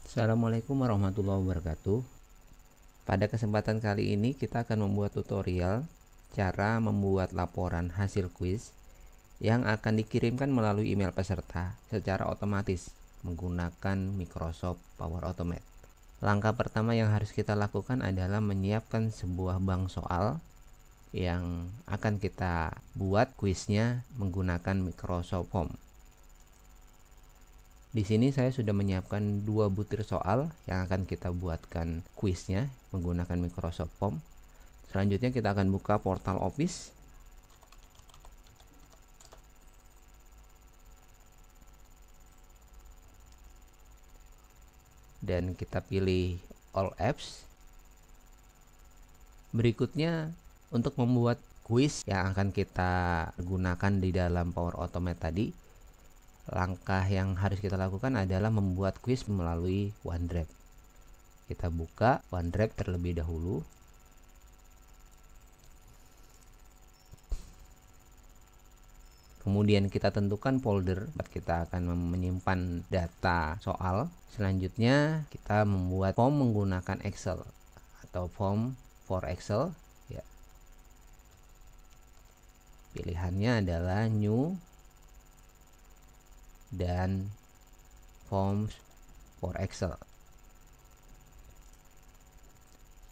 Assalamualaikum warahmatullahi wabarakatuh. Pada kesempatan kali ini kita akan membuat tutorial cara membuat laporan hasil kuis yang akan dikirimkan melalui email peserta secara otomatis menggunakan Microsoft Power Automate. Langkah pertama yang harus kita lakukan adalah menyiapkan sebuah bank soal yang akan kita buat kuisnya menggunakan Microsoft Form. Di sini saya sudah menyiapkan 2 butir soal yang akan kita buatkan kuisnya menggunakan Microsoft Form. Selanjutnya kita akan buka portal Office. Dan kita pilih All Apps. Berikutnya untuk membuat kuis yang akan kita gunakan di dalam Power Automate tadi, langkah yang harus kita lakukan adalah membuat kuis melalui OneDrive. Kita buka OneDrive terlebih dahulu. Kemudian kita tentukan folder tempat kita akan menyimpan data soal. Selanjutnya kita membuat form menggunakan Excel atau form for Excel. Ya. Pilihannya adalah New dan Forms for Excel.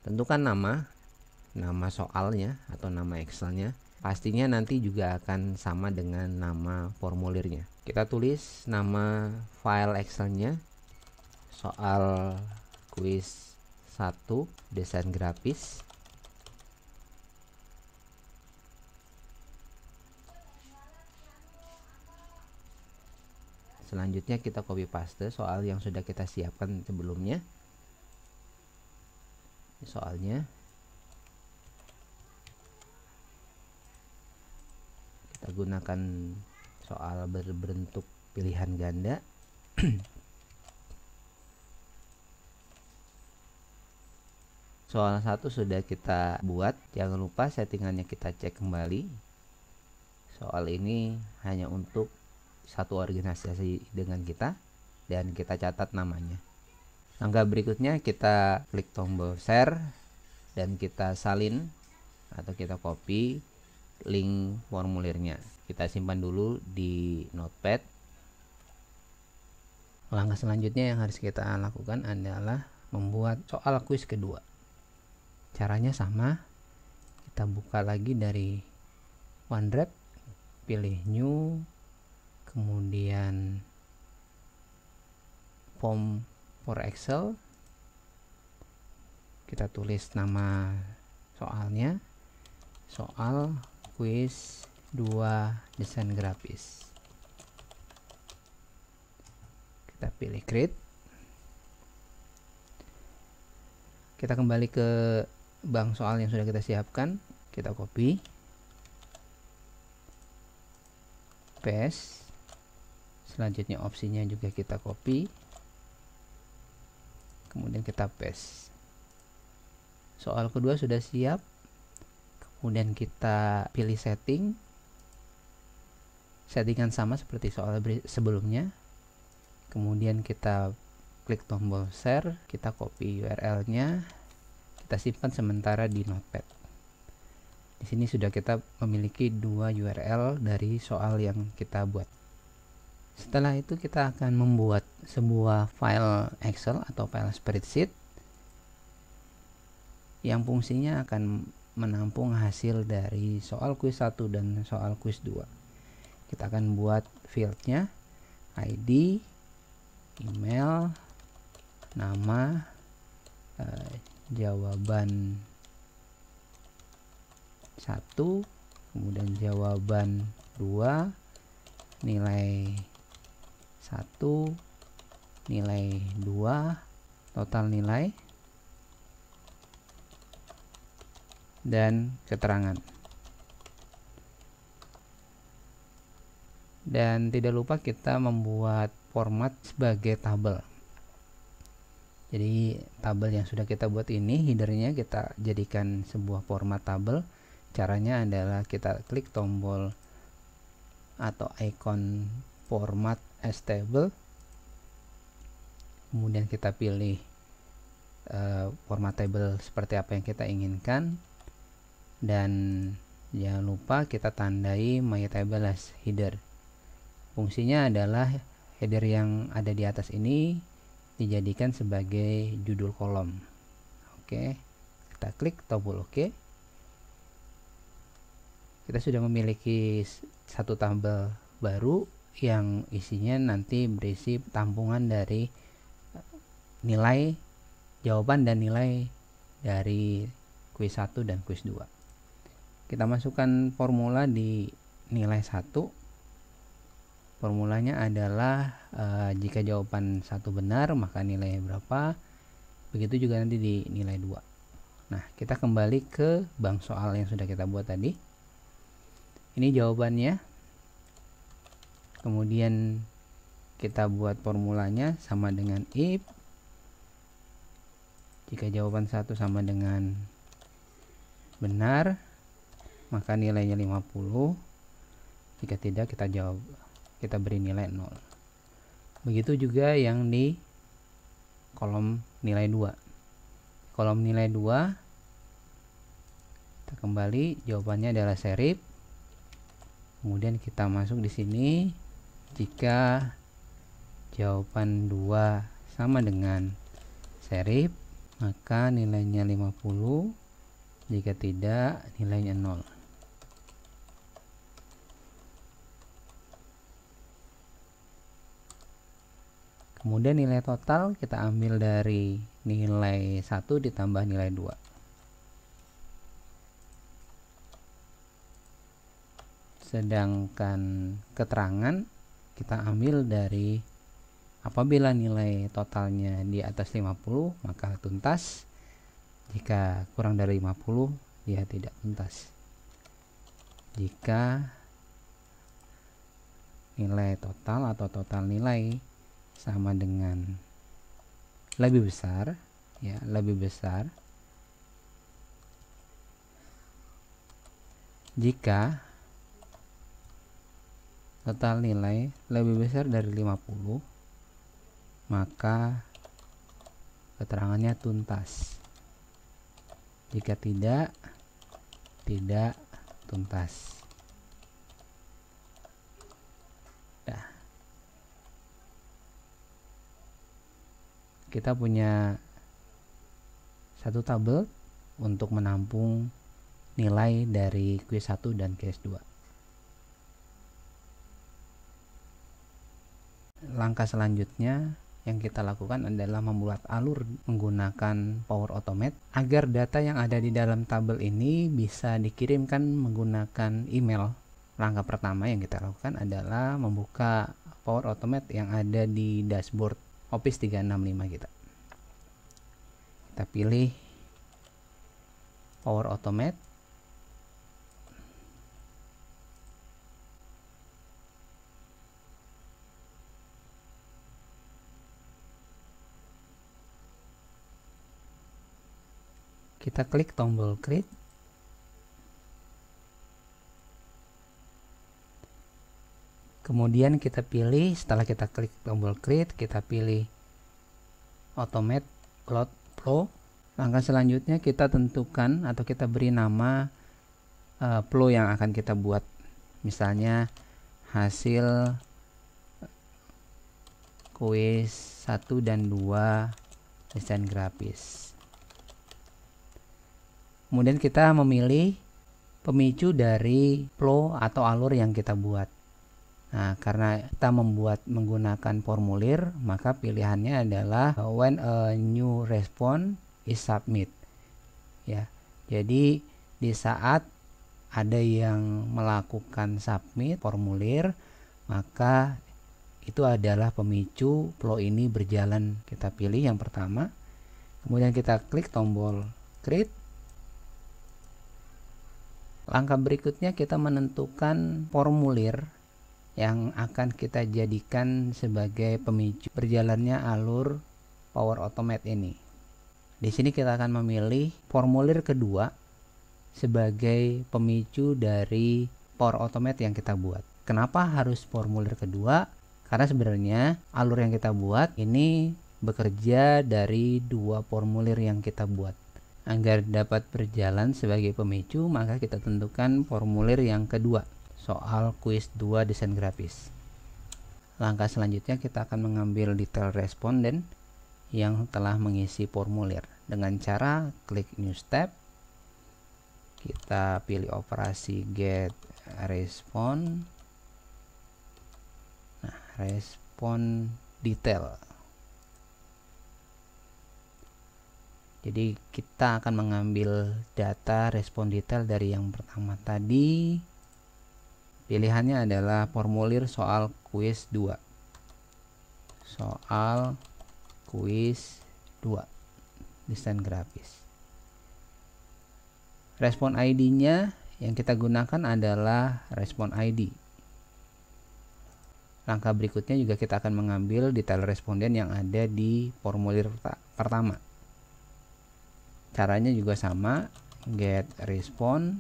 Tentukan nama soalnya atau nama Excelnya. Pastinya nanti juga akan sama dengan nama formulirnya. Kita tulis nama file Excelnya soal kuis 1 desain grafis. Selanjutnya kita copy paste soal yang sudah kita siapkan sebelumnya. Soalnya kita gunakan soal berbentuk pilihan ganda. Soal 1 sudah kita buat, jangan lupa settingannya kita cek kembali. Soal ini hanya untuk satu organisasi dengan kita dan kita catat namanya. Langkah berikutnya kita klik tombol share dan kita salin atau kita copy link formulirnya. Kita simpan dulu di notepad. Langkah selanjutnya yang harus kita lakukan adalah membuat soal kuis kedua. Caranya sama, kita buka lagi dari OneDrive, pilih New, kemudian Form for Excel, kita tulis nama soalnya, soal kuis 2 desain grafis. Kita pilih create. Kita kembali ke bank soal yang sudah kita siapkan, kita copy, paste. Selanjutnya opsinya juga kita copy, kemudian kita paste. Soal kedua sudah siap, kemudian kita pilih settingan sama seperti soal sebelumnya. Kemudian kita klik tombol share, kita copy URL-nya, kita simpan sementara di notepad. Di sini sudah kita memiliki 2 URL dari soal yang kita buat. Setelah itu kita akan membuat sebuah file Excel atau file spreadsheet yang fungsinya akan menampung hasil dari soal kuis 1 dan soal kuis 2. Kita akan buat fieldnya ID, email, nama, jawaban 1, kemudian jawaban 2, nilai 1, nilai 2, total nilai, dan keterangan. Dan tidak lupa kita membuat format sebagai tabel. Jadi tabel yang sudah kita buat ini, headernya kita jadikan sebuah format tabel. Caranya adalah kita klik tombol atau icon format as table, kemudian kita pilih format table seperti apa yang kita inginkan, dan jangan lupa kita tandai my table as header. Fungsinya adalah header yang ada di atas ini dijadikan sebagai judul kolom. Oke, kita klik tombol OK. Kita sudah memiliki satu tabel baru yang isinya nanti berisi tampungan dari nilai jawaban dan nilai dari kuis 1 dan kuis 2. Kita masukkan formula di nilai 1. Formulanya adalah jika jawaban 1 benar maka nilainya berapa, begitu juga nanti di nilai 2. Nah, kita kembali ke bank soal yang sudah kita buat tadi. Ini jawabannya. Kemudian kita buat formulanya sama dengan if jika jawaban 1 sama dengan benar maka nilainya 50, jika tidak kita beri nilai 0. Begitu juga yang di kolom nilai 2. Kolom nilai 2 kita kembali, jawabannya adalah serif. Kemudian kita masuk di sini, jika jawaban 2 sama dengan serif maka nilainya 50, jika tidak nilainya 0. Kemudian nilai total kita ambil dari nilai 1 ditambah nilai 2. Sedangkan keterangan kita ambil dari apabila nilai totalnya di atas 50 maka tuntas, jika kurang dari 50 dia tidak tuntas. Jika nilai total atau total nilai sama dengan lebih besar, ya, lebih besar, jika total nilai lebih besar dari 50 maka keterangannya tuntas. Jika tidak tuntas. Nah, kita punya satu tabel untuk menampung nilai dari kuis 1 dan kuis 2. Langkah selanjutnya yang kita lakukan adalah membuat alur menggunakan Power Automate agar data yang ada di dalam tabel ini bisa dikirimkan menggunakan email. Langkah pertama yang kita lakukan adalah membuka Power Automate yang ada di dashboard Office 365 kita. Kita pilih Power Automate. Kita klik tombol create. Kemudian kita pilih, setelah kita klik tombol create, kita pilih automate load flow. Langkah selanjutnya kita tentukan atau kita beri nama flow yang akan kita buat. Misalnya hasil kuis 1 dan 2 desain grafis. Kemudian kita memilih pemicu dari flow atau alur yang kita buat. Nah, karena kita membuat menggunakan formulir, maka pilihannya adalah when a new response is submit. Ya, jadi di saat ada yang melakukan submit formulir, maka itu adalah pemicu flow ini berjalan. Kita pilih yang pertama, kemudian kita klik tombol create. Langkah berikutnya kita menentukan formulir yang akan kita jadikan sebagai pemicu berjalannya alur Power Automate ini. Di sini kita akan memilih formulir kedua sebagai pemicu dari Power Automate yang kita buat. Kenapa harus formulir kedua? Karena sebenarnya alur yang kita buat ini bekerja dari dua formulir yang kita buat. Agar dapat berjalan sebagai pemicu, maka kita tentukan formulir yang kedua, soal kuis 2 desain grafis. Langkah selanjutnya kita akan mengambil detail responden yang telah mengisi formulir dengan cara klik New Step. Kita pilih operasi Get Response. Nah, respon detail. Jadi kita akan mengambil data respon detail dari yang pertama tadi. Pilihannya adalah formulir soal kuis 2. Soal kuis 2 desain grafis. Respon ID-nya yang kita gunakan adalah respon ID. Langkah berikutnya juga kita akan mengambil detail responden yang ada di formulir pertama. Caranya juga sama, get response.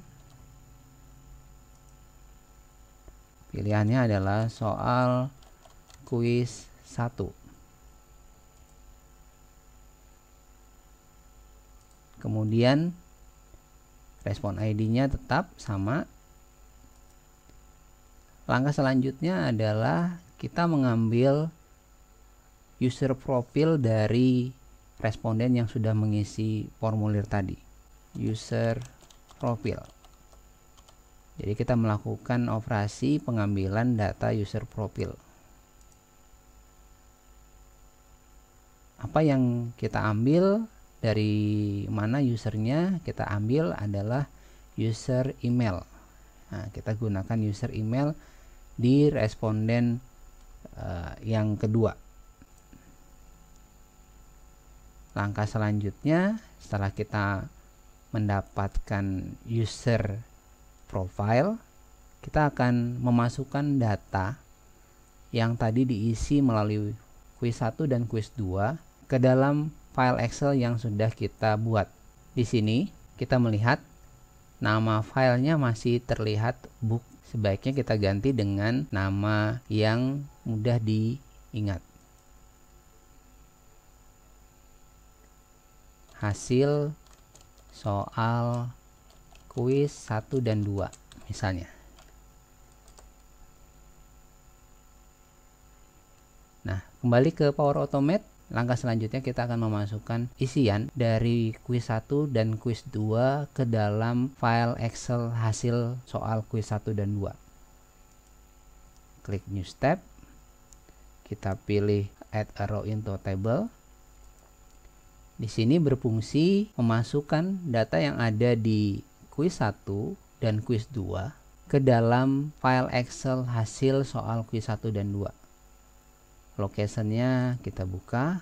Pilihannya adalah soal kuis 1. Kemudian respon ID-nya tetap sama. Langkah selanjutnya adalah kita mengambil user profile dari responden yang sudah mengisi formulir tadi. User profile. Jadi kita melakukan operasi pengambilan data user profile. Apa yang kita ambil, dari mana usernya kita ambil adalah user email. Nah, kita gunakan user email di responden yang kedua. Langkah selanjutnya, setelah kita mendapatkan user profile, kita akan memasukkan data yang tadi diisi melalui kuis 1 dan kuis 2 ke dalam file Excel yang sudah kita buat. Di sini kita melihat nama filenya masih terlihat book. Sebaiknya kita ganti dengan nama yang mudah diingat. Hasil soal kuis 1 dan 2 misalnya. Nah, kembali ke Power Automate. Langkah selanjutnya kita akan memasukkan isian dari kuis 1 dan kuis 2 ke dalam file Excel hasil soal kuis 1 dan 2. Klik New Step. Kita pilih Add a Row into Table. Di sini berfungsi memasukkan data yang ada di kuis 1 dan kuis 2 ke dalam file Excel hasil soal kuis 1 dan 2. Locationnya kita buka,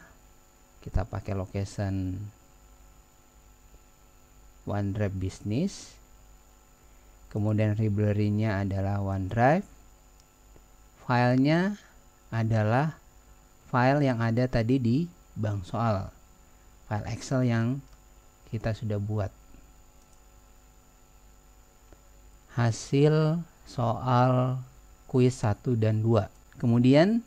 kita pakai location OneDrive Business, kemudian library-nya adalah OneDrive, filenya adalah file yang ada tadi di bank soal, file Excel yang kita sudah buat. Hasil soal kuis 1 dan 2. Kemudian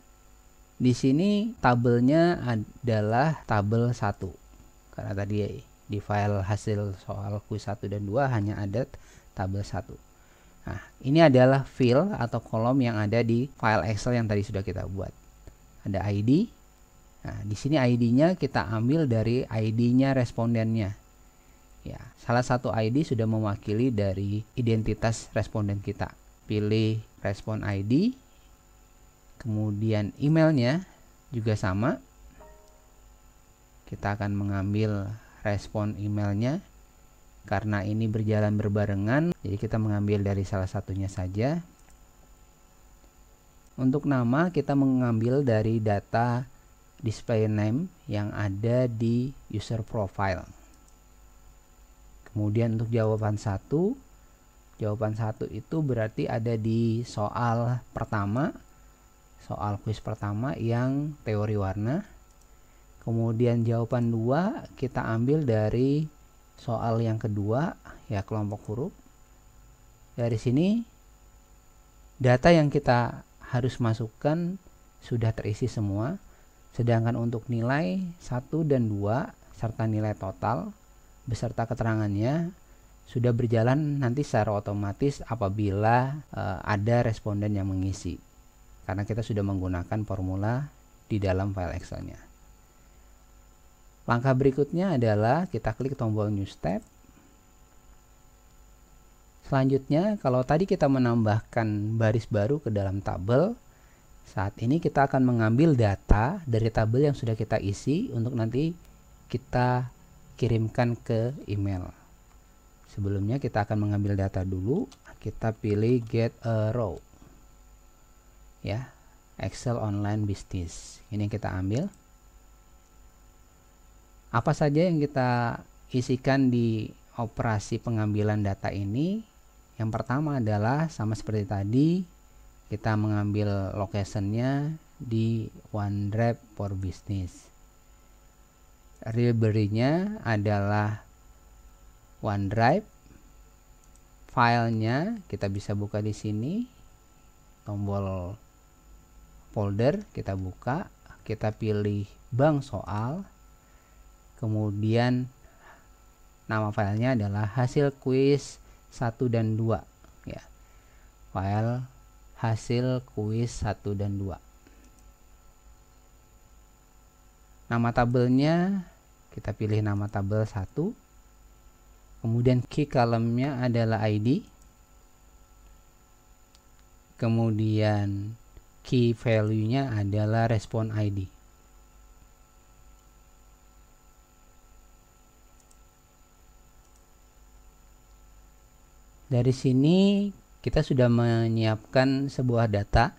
di sini tabelnya adalah tabel 1. Karena tadi di file hasil soal kuis 1 dan 2 hanya ada tabel 1. Nah, ini adalah field atau kolom yang ada di file Excel yang tadi sudah kita buat. Ada ID. Nah, di sini ID-nya kita ambil dari ID-nya respondennya. Ya, salah satu ID sudah mewakili dari identitas responden kita. Pilih respon ID. Kemudian emailnya juga sama. Kita akan mengambil respon emailnya. Karena ini berjalan berbarengan, jadi kita mengambil dari salah satunya saja. Untuk nama kita mengambil dari data display name yang ada di user profile. Kemudian untuk jawaban 1 itu berarti ada di soal pertama, soal kuis pertama yang teori warna. Kemudian jawaban 2 kita ambil dari soal yang kedua, ya kelompok huruf. Dari sini data yang kita harus masukkan sudah terisi semua. Sedangkan untuk nilai 1 dan 2 serta nilai total beserta keterangannya sudah berjalan nanti secara otomatis apabila ada responden yang mengisi, karena kita sudah menggunakan formula di dalam file Excel-nya. Langkah berikutnya adalah kita klik tombol New Step. Selanjutnya, kalau tadi kita menambahkan baris baru ke dalam tabel, saat ini kita akan mengambil data dari tabel yang sudah kita isi untuk nanti kita kirimkan ke email. Sebelumnya kita akan mengambil data dulu. Kita pilih Get a Row, ya, Excel Online Business. Ini yang kita ambil. Apa saja yang kita isikan di operasi pengambilan data ini? Yang pertama adalah sama seperti tadi, kita mengambil locationnya di OneDrive for Business. Library-nya adalah OneDrive. Filenya kita bisa buka di sini. Tombol folder kita buka, kita pilih bank soal. Kemudian nama filenya adalah hasil kuis 1 dan 2, ya. File hasil kuis 1 dan 2. Nama tabelnya kita pilih nama tabel 1. Kemudian key column-nya adalah ID. Kemudian key value-nya adalah respond ID. Dari sini kita sudah menyiapkan sebuah data,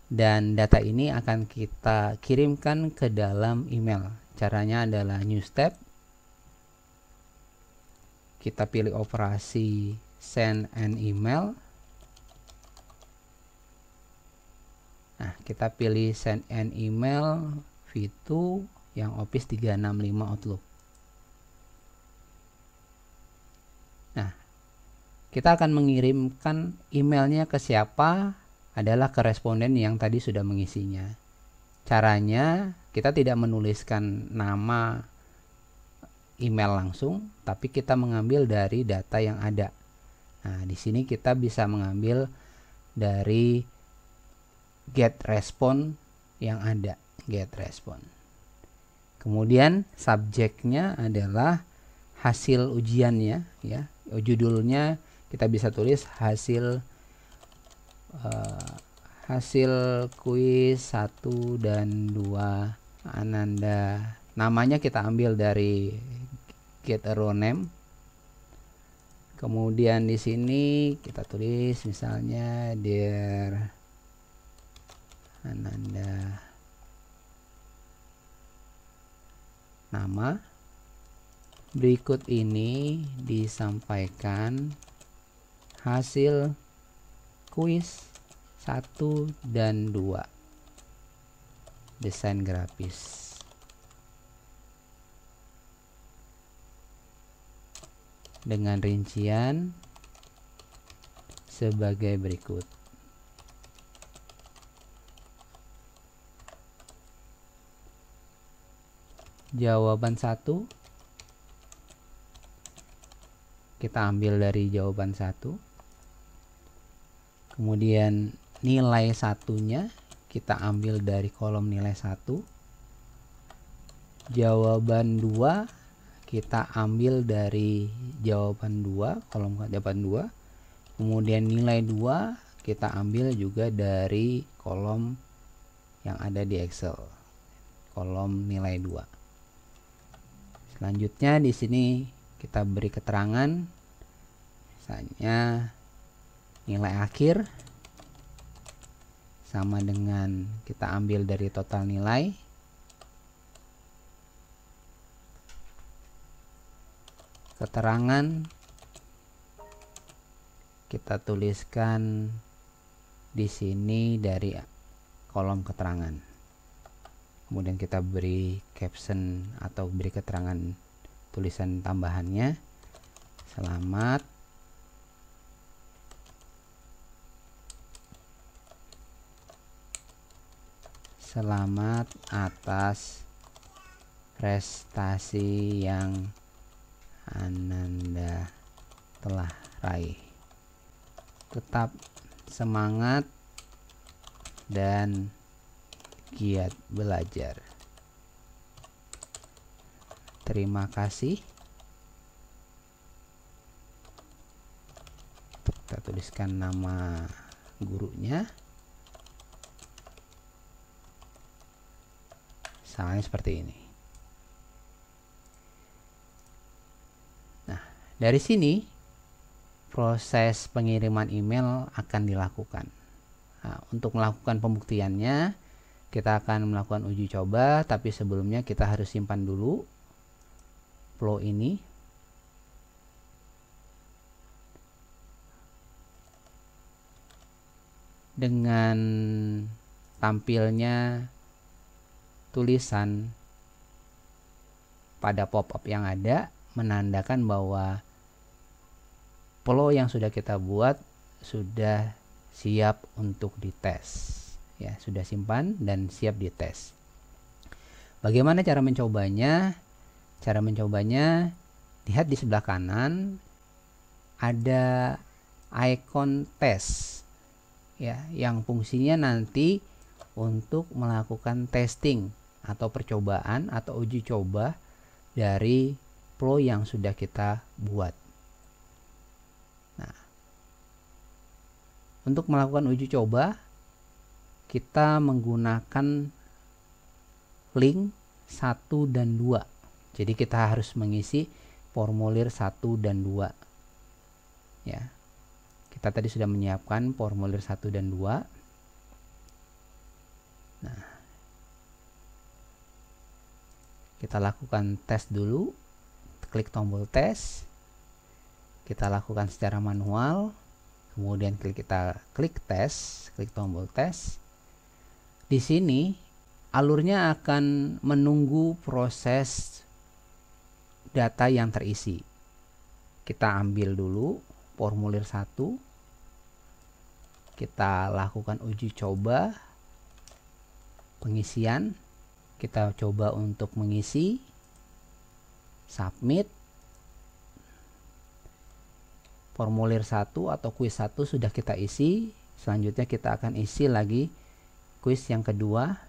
dan data ini akan kita kirimkan ke dalam email. Caranya adalah New Step. Kita pilih operasi Send an Email. Nah, kita pilih Send an Email V2 yang Office 365 Outlook. Nah, kita akan mengirimkan emailnya ke siapa? Adalah ke responden yang tadi sudah mengisinya. Caranya, kita tidak menuliskan nama email langsung, tapi kita mengambil dari data yang ada. Nah, di sini kita bisa mengambil dari get response yang ada, get response. Kemudian subjeknya adalah hasil ujiannya, ya. Judulnya kita bisa tulis hasil kuis 1 dan 2 Ananda. Namanya kita ambil dari Get a Row Name. Kemudian di sini kita tulis misalnya Dear Ananda. Nama. Berikut ini disampaikan hasil kuis 1 dan 2 desain grafis. Dengan rincian sebagai berikut. Jawaban 1 kita ambil dari jawaban 1. Kemudian nilai satunya kita ambil dari kolom nilai 1. Jawaban 2 kita ambil dari jawaban 2, kolom jawaban 2. Kemudian nilai 2 kita ambil juga dari kolom yang ada di Excel, kolom nilai 2. Selanjutnya di sini kita beri keterangan, misalnya nilai akhir sama dengan kita ambil dari total nilai. Keterangan kita tuliskan di sini dari kolom keterangan. Kemudian kita beri caption atau beri keterangan tulisan tambahannya. Selamat Selamat atas prestasi yang Ananda telah raih. Tetap semangat dan giat belajar. Terima kasih. Kita tuliskan nama gurunya. Misalnya seperti ini. Nah, dari sini proses pengiriman email akan dilakukan. Nah, untuk melakukan pembuktiannya, kita akan melakukan uji coba, tapi sebelumnya kita harus simpan dulu flow ini. Dengan tampilnya tulisan pada pop-up yang ada menandakan bahwa flow yang sudah kita buat sudah siap untuk dites. Ya, sudah simpan dan siap dites. Bagaimana cara mencobanya? Cara mencobanya, lihat di sebelah kanan ada icon tes. Ya, yang fungsinya nanti untuk melakukan testing atau percobaan atau uji coba dari flow yang sudah kita buat. Nah, untuk melakukan uji coba, kita menggunakan link 1 dan 2. Jadi kita harus mengisi formulir 1 dan 2. Ya. Kita tadi sudah menyiapkan formulir 1 dan 2. Nah, kita lakukan tes dulu. Klik tombol tes. Kita lakukan secara manual. Kemudian kita klik tes, klik tombol tes. Di sini alurnya akan menunggu proses data yang terisi. Kita ambil dulu formulir 1. Kita lakukan uji coba pengisian. Kita coba untuk mengisi, submit. Formulir 1 atau kuis 1 sudah kita isi. Selanjutnya kita akan isi lagi kuis yang kedua.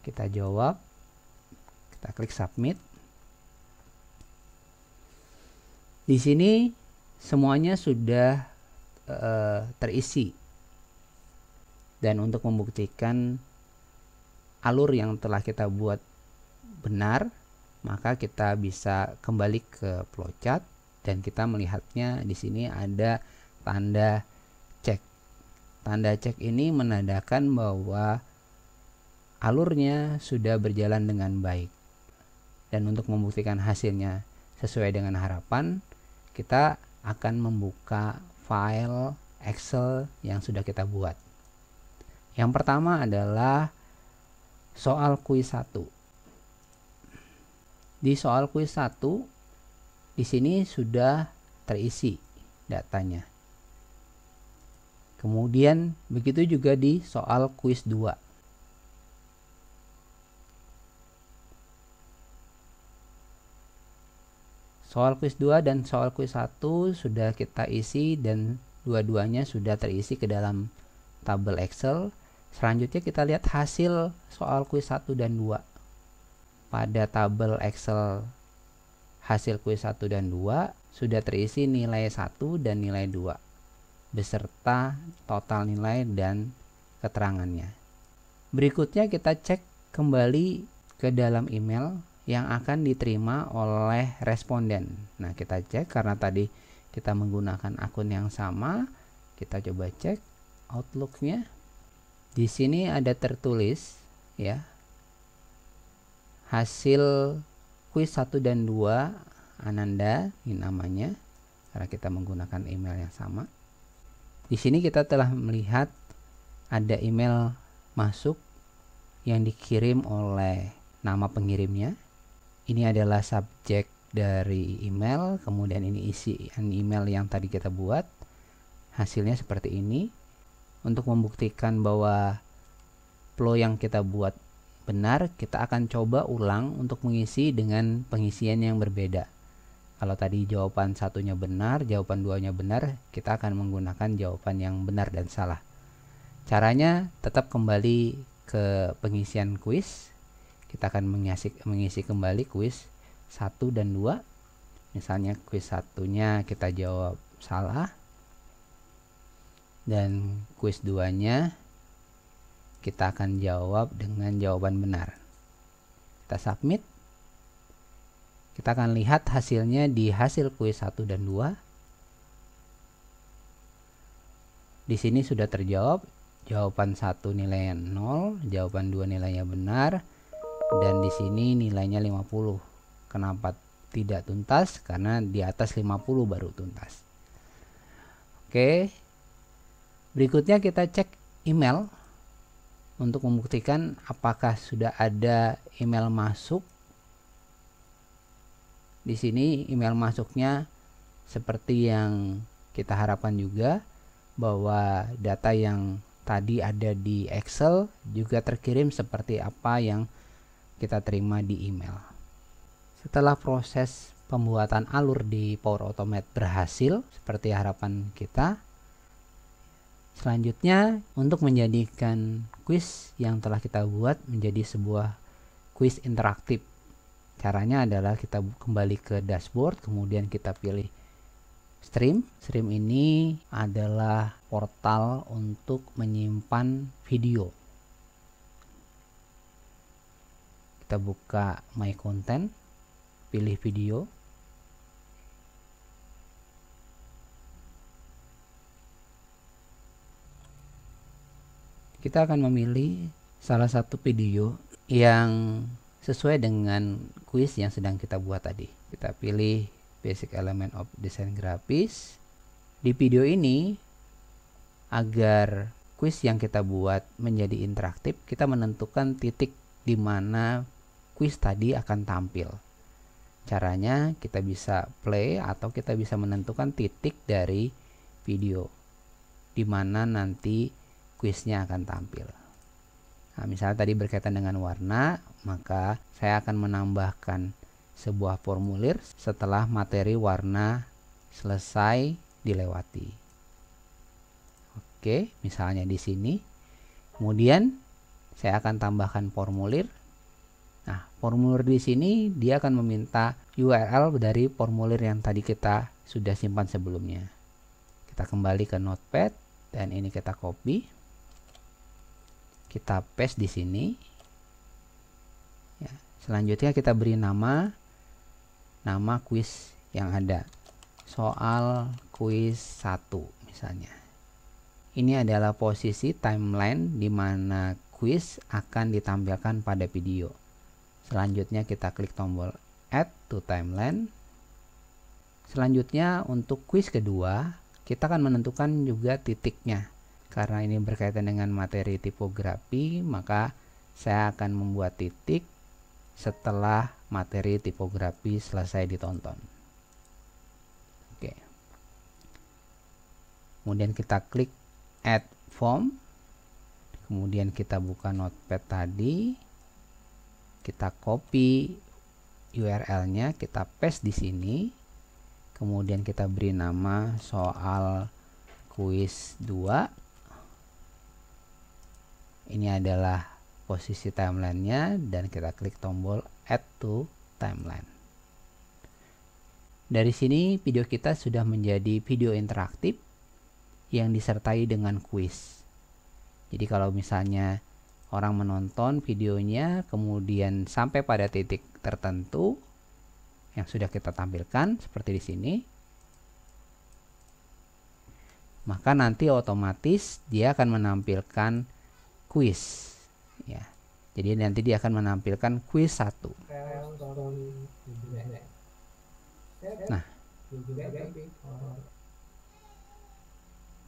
Kita jawab. Kita klik submit. Di sini semuanya sudah terisi. Dan untuk membuktikan alur yang telah kita buat benar, maka kita bisa kembali ke flowchart dan kita melihatnya di sini ada tanda cek. Tanda cek ini menandakan bahwa alurnya sudah berjalan dengan baik. Dan untuk membuktikan hasilnya sesuai dengan harapan, kita akan membuka file Excel yang sudah kita buat. Yang pertama adalah soal kuis 1. Di soal kuis 1, di sini sudah terisi datanya. Kemudian begitu juga di soal kuis 2. Soal kuis 2 dan soal kuis 1 sudah kita isi dan dua-duanya sudah terisi ke dalam tabel Excel. Selanjutnya kita lihat hasil soal kuis 1 dan 2. Pada tabel Excel hasil kuis 1 dan 2 sudah terisi nilai 1 dan nilai 2 beserta total nilai dan keterangannya. Berikutnya kita cek kembali ke dalam email yang akan diterima oleh responden. Nah, kita cek karena tadi kita menggunakan akun yang sama. Kita coba cek Outlook-nya. Di sini ada tertulis ya. Hasil kuis 1 dan 2 Ananda, ini namanya karena kita menggunakan email yang sama. Di sini kita telah melihat ada email masuk yang dikirim oleh nama pengirimnya. Ini adalah subjek dari email, kemudian ini isi email yang tadi kita buat. Hasilnya seperti ini. Untuk membuktikan bahwa flow yang kita buat benar, kita akan coba ulang untuk mengisi dengan pengisian yang berbeda. Kalau tadi jawaban satunya benar, jawaban duanya benar, kita akan menggunakan jawaban yang benar dan salah. Caranya tetap kembali ke pengisian kuis. Kita akan mengisi kembali kuis 1 dan 2. Misalnya kuis satunya kita jawab salah, dan kuis 2-nya kita akan jawab dengan jawaban benar. Kita submit. Kita akan lihat hasilnya di hasil kuis 1 dan 2. Di sini sudah terjawab. Jawaban 1 nilainya 0, jawaban 2 nilainya benar, dan di sini nilainya 50. Kenapa tidak tuntas? Karena di atas 50 baru tuntas. Oke. Berikutnya kita cek email untuk membuktikan apakah sudah ada email masuk. Di sini email masuknya seperti yang kita harapkan juga, bahwa data yang tadi ada di Excel juga terkirim seperti apa yang kita terima di email. Setelah proses pembuatan alur di Power Automate berhasil seperti harapan kita, selanjutnya untuk menjadikan kuis yang telah kita buat menjadi sebuah kuis interaktif. Caranya adalah kita kembali ke dashboard, kemudian kita pilih stream. Stream ini adalah portal untuk menyimpan video. Kita buka My Content, pilih video. Kita akan memilih salah satu video yang sesuai dengan kuis yang sedang kita buat tadi. Kita pilih Basic Element of Design Graphics. Di video ini, agar kuis yang kita buat menjadi interaktif, kita menentukan titik di mana kuis tadi akan tampil. Caranya kita bisa play atau kita bisa menentukan titik dari video di mana nanti kuisnya akan tampil. Nah, misalnya tadi berkaitan dengan warna, maka saya akan menambahkan sebuah formulir setelah materi warna selesai dilewati. Oke, misalnya di sini. Kemudian saya akan tambahkan formulir. Nah, formulir di sini dia akan meminta URL dari formulir yang tadi kita sudah simpan sebelumnya. Kita kembali ke Notepad dan ini kita copy. Kita paste di sini. Ya, selanjutnya kita beri nama kuis yang ada. Soal kuis 1 misalnya. Ini adalah posisi timeline di mana kuis akan ditampilkan pada video. Selanjutnya kita klik tombol Add to Timeline. Selanjutnya untuk kuis kedua, kita akan menentukan juga titiknya. Karena ini berkaitan dengan materi tipografi, maka saya akan membuat titik setelah materi tipografi selesai ditonton. Oke. Kemudian kita klik Add Form. Kemudian kita buka Notepad tadi. Kita copy URL-nya, kita paste di sini. Kemudian kita beri nama soal kuis 2. Ini adalah posisi timelinenya dan kita klik tombol Add to Timeline. Dari sini video kita sudah menjadi video interaktif yang disertai dengan kuis. Jadi kalau misalnya orang menonton videonya kemudian sampai pada titik tertentu yang sudah kita tampilkan seperti di sini, maka nanti otomatis dia akan menampilkan kuis, ya. Jadi nanti dia akan menampilkan kuis 1. Nah,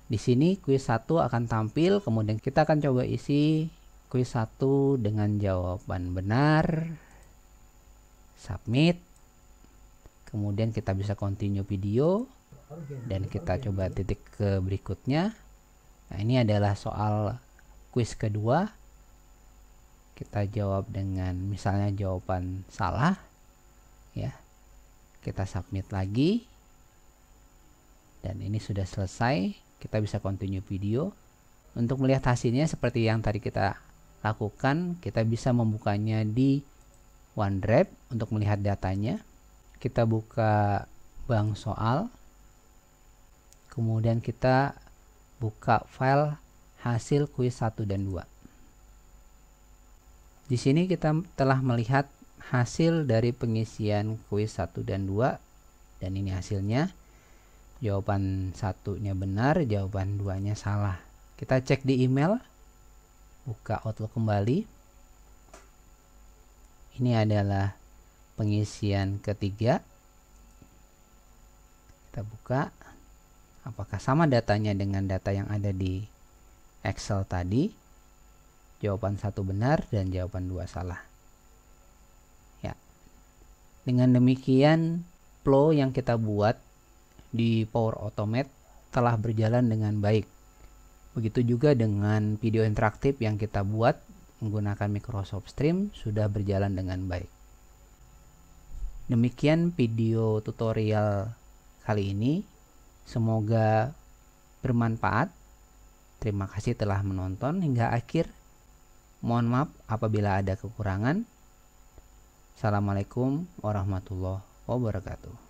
di sini kuis 1 akan tampil, kemudian kita akan coba isi kuis 1 dengan jawaban benar, submit. Kemudian kita bisa continue video dan kita coba titik ke berikutnya. Nah, ini adalah soal kuis kedua. Kita jawab dengan misalnya jawaban salah ya. Kita submit lagi. Dan ini sudah selesai. Kita bisa continue video. Untuk melihat hasilnya seperti yang tadi kita lakukan, kita bisa membukanya di OneDrive untuk melihat datanya. Kita buka bank soal, kemudian kita buka file hasil kuis 1 dan 2. Di sini kita telah melihat hasil dari pengisian kuis 1 dan 2, dan ini hasilnya. Jawaban 1-nya benar, jawaban 2-nya salah. Kita cek di email, buka Outlook kembali. Ini adalah pengisian ketiga. Kita buka, apakah sama datanya dengan data yang ada di Excel tadi. Jawaban 1 benar dan jawaban 2 salah ya. Dengan demikian flow yang kita buat di Power Automate telah berjalan dengan baik. Begitu juga dengan video interaktif yang kita buat menggunakan Microsoft Stream sudah berjalan dengan baik. Demikian video tutorial kali ini. Semoga bermanfaat. Terima kasih telah menonton hingga akhir. Mohon maaf apabila ada kekurangan. Assalamualaikum warahmatullahi wabarakatuh.